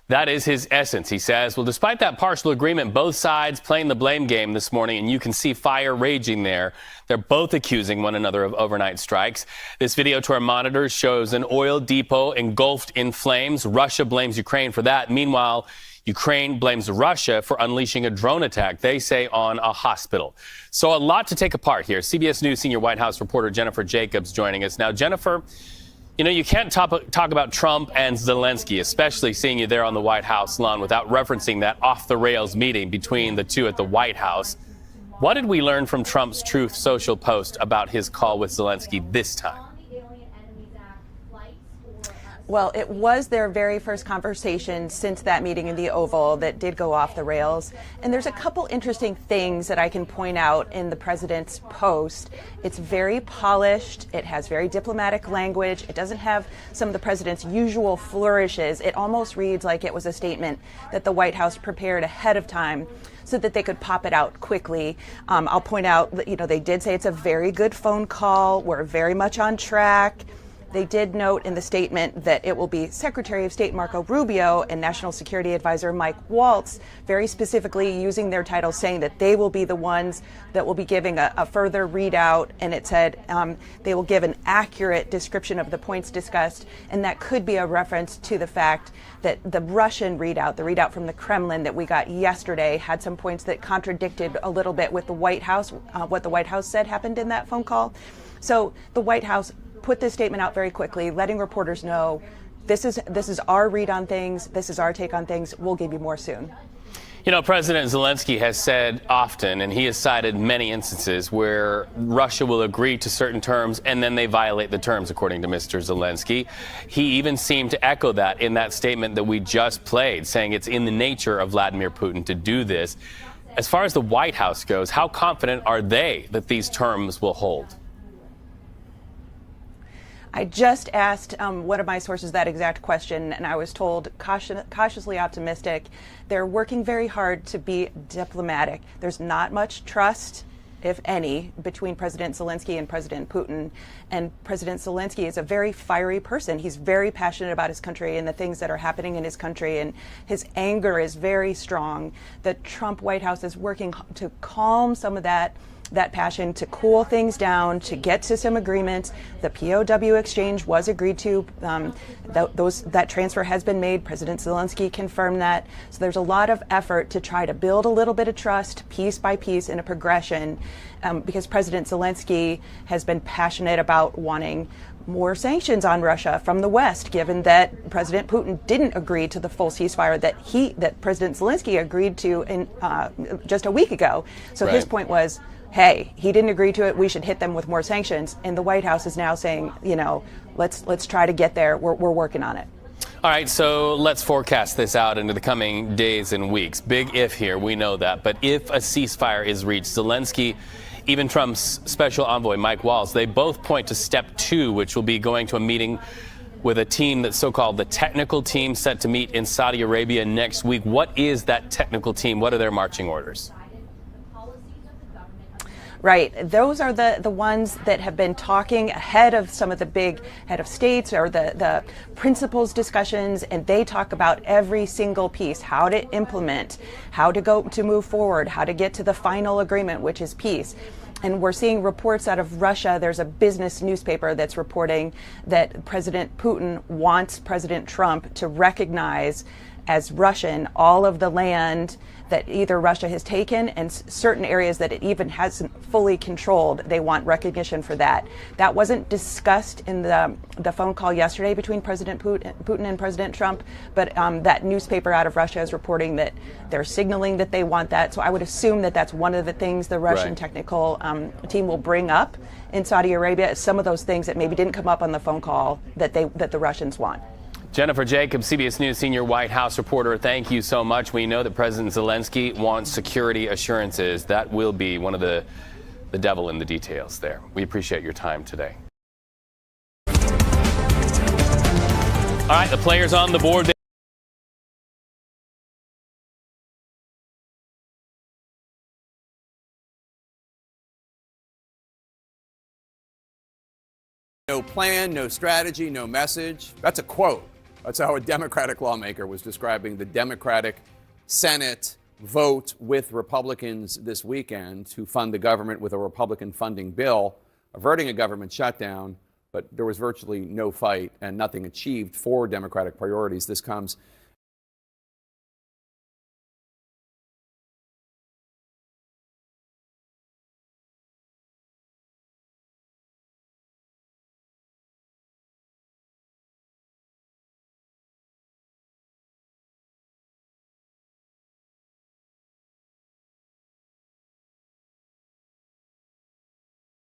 That is his essence, he says. Well, despite that partial agreement, both sides playing the blame game this morning, and you can see fire raging there. They're both accusing one another of overnight strikes. This video to our monitors shows an oil depot engulfed in flames. Russia blames Ukraine for that. Meanwhile, Ukraine blames Russia for unleashing a drone attack, they say, on a hospital. So a lot to take apart here. CBS News senior White House reporter Jennifer Jacobs joining us now. Jennifer, you know, you can't talk about Trump and Zelensky, especially seeing you there on the White House lawn, without referencing that off-the-rails meeting between the two at the White House. What did we learn from Trump's Truth Social post about his call with Zelensky this time? Well, it was their very first conversation since that meeting in the Oval that did go off the rails. And there's a couple interesting things that I can point out in the president's post. It's very polished. It has very diplomatic language. It doesn't have some of the president's usual flourishes. It almost reads like it was a statement that the White House prepared ahead of time so that they could pop it out quickly. I'll point out that, you know, they did say it's a very good phone call. We're very much on track. They did note in the statement that it will be Secretary of State Marco Rubio and National Security Advisor Mike Waltz, very specifically using their titles, saying that they will be the ones that will be giving a further readout. And it said they will give an accurate description of the points discussed. And that could be a reference to the fact that the Russian readout, the readout from the Kremlin that we got yesterday, had some points that contradicted a little bit with the White House, what the White House said happened in that phone call. So the White House put this statement out very quickly, letting reporters know this is our read on things, this is our take on things. We'll give you more soon. You know, President Zelensky has said often, and he has cited many instances where Russia will agree to certain terms and then they violate the terms, according to Mr. Zelensky. He even seemed to echo that in that statement that we just played, saying it's in the nature of Vladimir Putin to do this. As far as the White House goes, how confident are they that these terms will hold? I just asked one of my sources that exact question, and I was told cautiously optimistic. They're working very hard to be diplomatic. There's not much trust, if any, between President Zelensky and President Putin. And President Zelensky is a very fiery person. He's very passionate about his country and the things that are happening in his country, and his anger is very strong. The Trump White House is working to calm some of that passion, to cool things down, to get to some agreements. The POW exchange was agreed to. That transfer has been made. President Zelensky confirmed that. So there's a lot of effort to try to build a little bit of trust, piece by piece, in a progression, because President Zelensky has been passionate about wanting more sanctions on Russia from the West, given that President Putin didn't agree to the full ceasefire that President Zelensky agreed to in just a week ago. So his point was, hey, he didn't agree to it, we should hit them with more sanctions. And the White House is now saying, let's try to get there. We're working on it. All right, so let's forecast this out into the coming days and weeks. Big if here, we know that. But if a ceasefire is reached, Zelensky, even Trump's special envoy, Mike Waltz, they both point to step 2, which will be going to a meeting with a team that's so-called the technical team set to meet in Saudi Arabia next week. What is that technical team? What are their marching orders? Right. Those are the ones that have been talking ahead of some of the big head of states or the principles discussions, and they talk about every single piece, how to implement, how to move forward, how to get to the final agreement, which is peace. And we're seeing reports out of Russia. There's a business newspaper that's reporting that President Putin wants President Trump to recognize as Russian all of the land that either Russia has taken and certain areas that it even hasn't fully controlled. They want recognition for that. That wasn't discussed in the phone call yesterday between President Putin and President Trump, but that newspaper out of Russia is reporting that they're signaling that they want that. So I would assume that that's one of the things the Russian technical team will bring up in Saudi Arabia, some of those things that maybe didn't come up on the phone call that the Russians want. Jennifer Jacobs, CBS News senior White House reporter, thank you so much. We know that President Zelensky wants security assurances. That will be one of the devil in the details there. We appreciate your time today. All right, the players on the board. No plan, no strategy, no message. That's a quote. That's how a Democratic lawmaker was describing the Democratic Senate vote with Republicans this weekend to fund the government with a Republican funding bill, averting a government shutdown, but there was virtually no fight and nothing achieved for Democratic priorities. This comes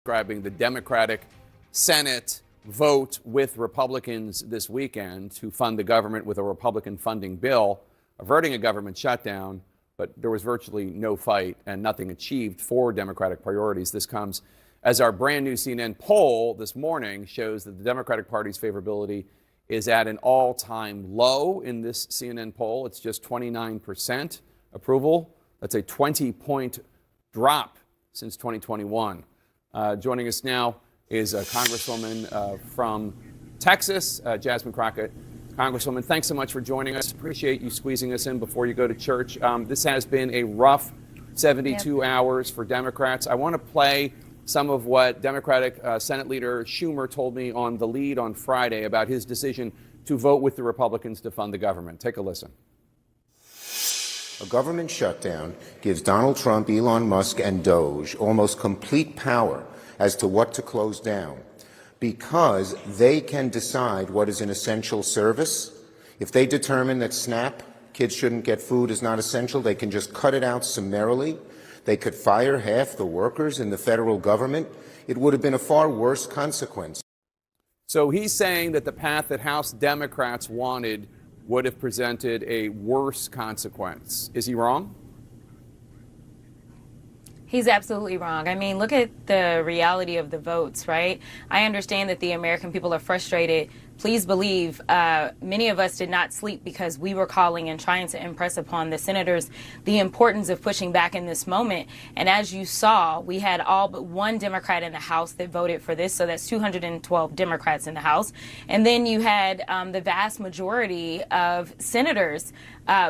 describing the Democratic Senate vote with Republicans this weekend to fund the government with a Republican funding bill, averting a government shutdown, but there was virtually no fight and nothing achieved for Democratic priorities. This comes as our brand new CNN poll this morning shows that the Democratic Party's favorability is at an all-time low in this CNN poll. It's just 29% approval. That's a 20-point drop since 2021. Joining us now is a Congresswoman from Texas, Jasmine Crockett. Congresswoman, thanks so much for joining us. Appreciate you squeezing us in before you go to church. This has been a rough 72 hours for Democrats. I want to play some of what Democratic Senate Leader Schumer told me on The Lead on Friday about his decision to vote with the Republicans to fund the government. Take a listen. A government shutdown gives Donald Trump, Elon Musk, and Doge almost complete power as to what to close down because they can decide what is an essential service. If they determine that SNAP, kids shouldn't get food, is not essential, they can just cut it out summarily. They could fire half the workers in the federal government. It would have been a far worse consequence. So he's saying that the path that House Democrats wanted would have presented a worse consequence. Is he wrong? He's absolutely wrong. I mean, look at the reality of the votes, right? I understand that the American people are frustrated. Please believe many of us did not sleep because we were calling and trying to impress upon the senators the importance of pushing back in this moment. And as you saw, we had all but one Democrat in the House that voted for this. So that's 212 Democrats in the House. And then you had the vast majority of senators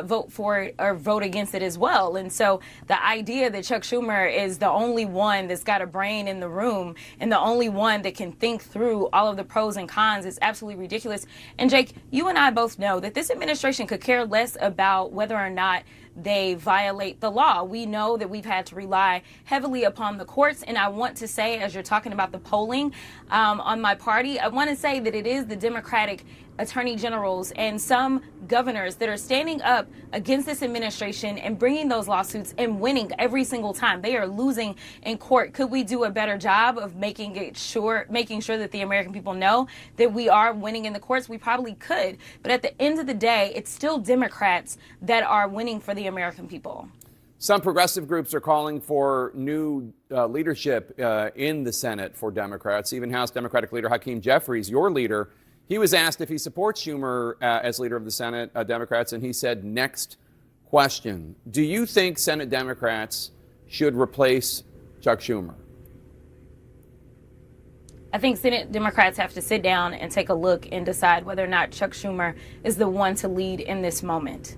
vote for it or vote against it as well. And so the idea that Chuck Schumer is the only one that's got a brain in the room and the only one that can think through all of the pros and cons is absolutely ridiculous. And Jake, you and I both know that this administration could care less about whether or not they violate the law. We know that we've had to rely heavily upon the courts. And I want to say, as you're talking about the polling on my party, I want to say that it is the Democratic attorney generals and some governors that are standing up against this administration and bringing those lawsuits and winning every single time. They are losing in court. Could we do a better job of making sure that the American people know that we are winning in the courts? We probably could. But at the end of the day, it's still Democrats that are winning for the American people. Some progressive groups are calling for new leadership in the Senate for Democrats. Even House Democratic leader Hakeem Jeffries, your leader, he was asked if he supports Schumer as leader of the Senate Democrats, and he said, next question. Do you think Senate Democrats should replace Chuck Schumer? I think Senate Democrats have to sit down and take a look and decide whether or not Chuck Schumer is the one to lead in this moment.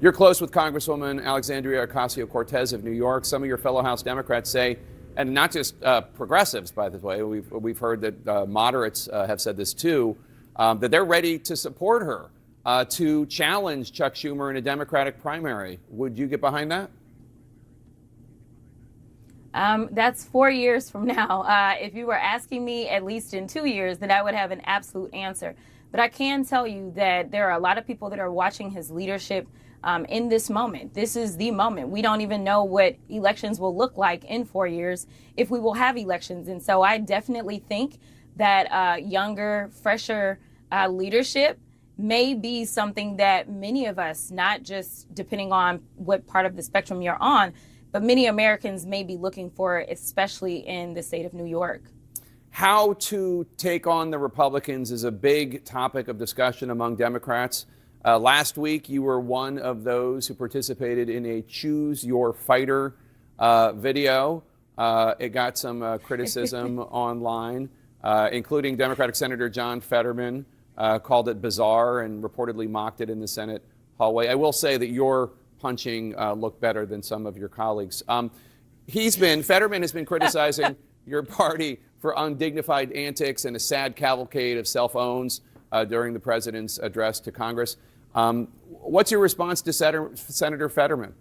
You're close with Congresswoman Alexandria Ocasio-Cortez of New York. Some of your fellow House Democrats say, and not just progressives, by the way, we've heard that moderates have said this too, that they're ready to support her to challenge Chuck Schumer in a Democratic primary. Would you get behind that? That's 4 years from now. If you were asking me at least in 2 years, then I would have an absolute answer. But I can tell you that there are a lot of people that are watching his leadership in this moment. This is the moment. We don't even know what elections will look like in 4 years, if we will have elections. And so I definitely think that younger, fresher leadership may be something that many of us, not just depending on what part of the spectrum you're on, but many Americans may be looking for, especially in the state of New York. How to take on the Republicans is a big topic of discussion among Democrats. Last week, you were one of those who participated in a Choose Your Fighter video. It got some criticism online, including Democratic Senator John Fetterman called it bizarre and reportedly mocked it in the Senate hallway. I will say that your punching looked better than some of your colleagues. Fetterman has been criticizing your party for undignified antics and a sad cavalcade of cell phones during the president's address to Congress. What's your response to Senator Fetterman?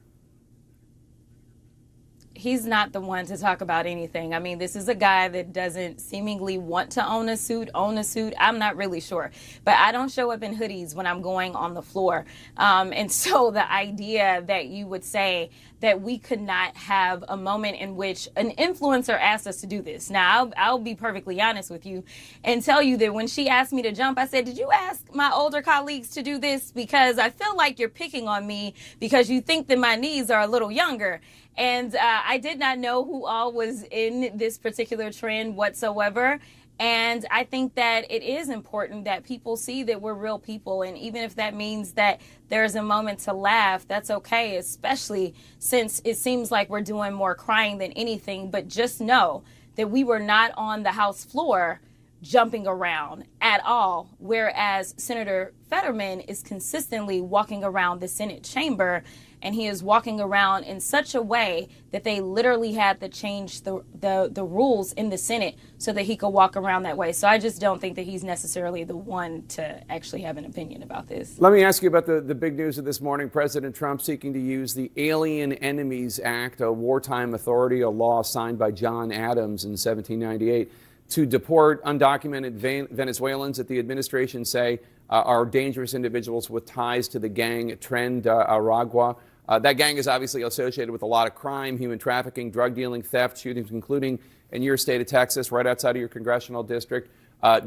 He's not the one to talk about anything. I mean, this is a guy that doesn't seemingly want to own a suit. I'm not really sure. But I don't show up in hoodies when I'm going on the floor. And so the idea that you would say that we could not have a moment in which an influencer asked us to do this. Now, I'll be perfectly honest with you and tell you that when she asked me to jump, I said, did you ask my older colleagues to do this? Because I feel like you're picking on me because you think that my knees are a little younger. And I did not know who all was in this particular trend whatsoever. And I think that it is important that people see that we're real people. And even if that means that there's a moment to laugh, that's okay, especially since it seems like we're doing more crying than anything. But just know that we were not on the House floor jumping around at all, whereas Senator Fetterman is consistently walking around the Senate chamber, and he is walking around in such a way that they literally had to change the rules in the Senate so that he could walk around that way. So I just don't think that he's necessarily the one to actually have an opinion about this. Let me ask you about the big news of this morning. President Trump seeking to use the Alien Enemies Act, a wartime authority, a law signed by John Adams in 1798, to deport undocumented Venezuelans that the administration say are dangerous individuals with ties to the gang Tren de Aragua. That gang is obviously associated with a lot of crime, human trafficking, drug dealing, theft, shootings, including in your state of Texas, right outside of your congressional district.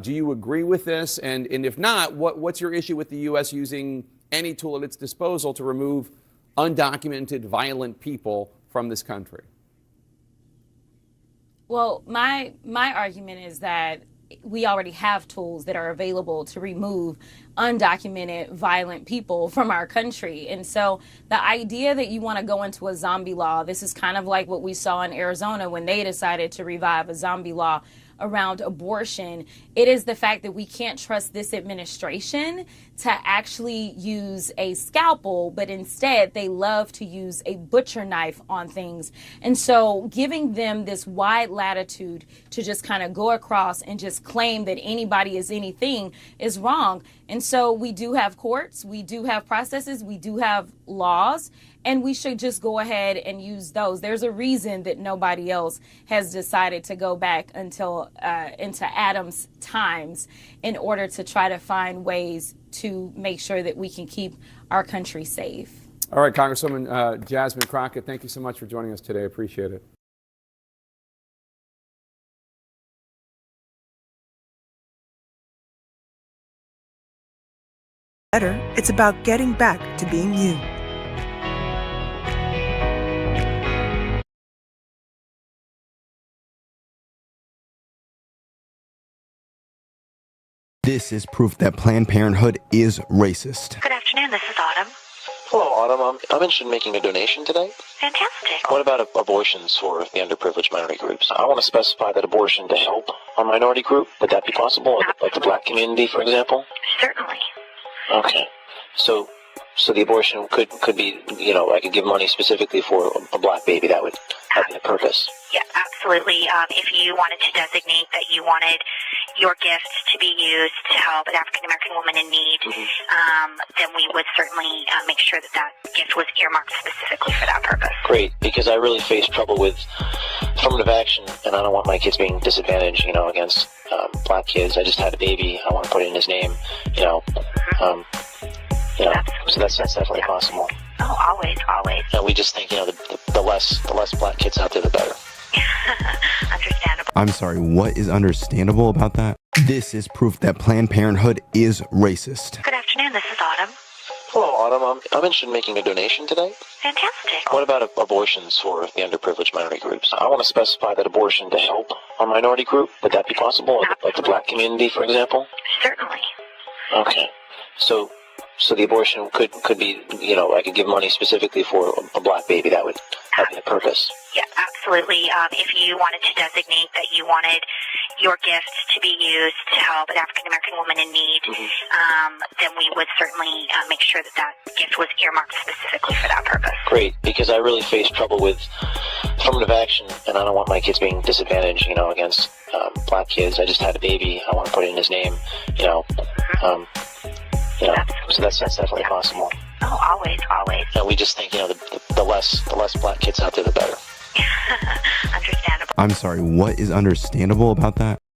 Do you agree with this? And if not, what's your issue with the U.S. using any tool at its disposal to remove undocumented, violent people from this country? Well, my argument is that we already have tools that are available to remove undocumented violent people from our country. And so the idea that you want to go into a zombie law, this is kind of like what we saw in Arizona when they decided to revive a zombie law around abortion. It is the fact that we can't trust this administration to actually use a scalpel, but instead they love to use a butcher knife on things. And so giving them this wide latitude to just kind of go across and just claim that anybody is anything is wrong. And so we do have courts, we do have processes, we do have laws, and we should just go ahead and use those. There's a reason that nobody else has decided to go back into Adam's times in order to try to find ways to make sure that we can keep our country safe. All right, Congresswoman Jasmine Crockett, thank you so much for joining us today. Appreciate it. It's about getting back to being you. This is proof that Planned Parenthood is racist. Good afternoon, this is Autumn. Hello, Autumn. I'm interested in making a donation today. Fantastic. What about abortions for the underprivileged minority groups? I want to specify that abortion to help a minority group. Would that be possible? Like the black community, for example? Certainly. Okay. So the abortion could be, I could give money specifically for a black baby. That would have the purpose. Yeah, absolutely. If you wanted to designate that you wanted your gift to be used to help an African-American woman in need, then we would certainly make sure that gift was earmarked specifically for that purpose. Great, because I really face trouble with affirmative action, and I don't want my kids being disadvantaged, against black kids. I just had a baby. I want to put it in his name, so that's definitely possible. Oh, always. And we just think, the less black kids out there, the better. Understandable. I'm sorry, what is understandable about that? This is proof that Planned Parenthood is racist. Good afternoon, this is Autumn. Hello, Autumn. I'm interested in making a donation today. Fantastic. What about abortions for the underprivileged minority groups? I want to specify that abortion to help a minority group. Would that be possible? Like the black community, for example? Certainly. Okay. So the abortion could be, I could give money specifically for a black baby. That would have the purpose. Yeah, absolutely. If you wanted to designate that you wanted your gift to be used to help an African-American woman in need, then we would certainly make sure that gift was earmarked specifically for that purpose. Great, because I really face trouble with affirmative action, and I don't want my kids being disadvantaged, against black kids. I just had a baby. I want to put it in his name, so that's definitely possible. Oh, always. And we just think, the less black kids out there, the better. Understandable. I'm sorry, what is understandable about that?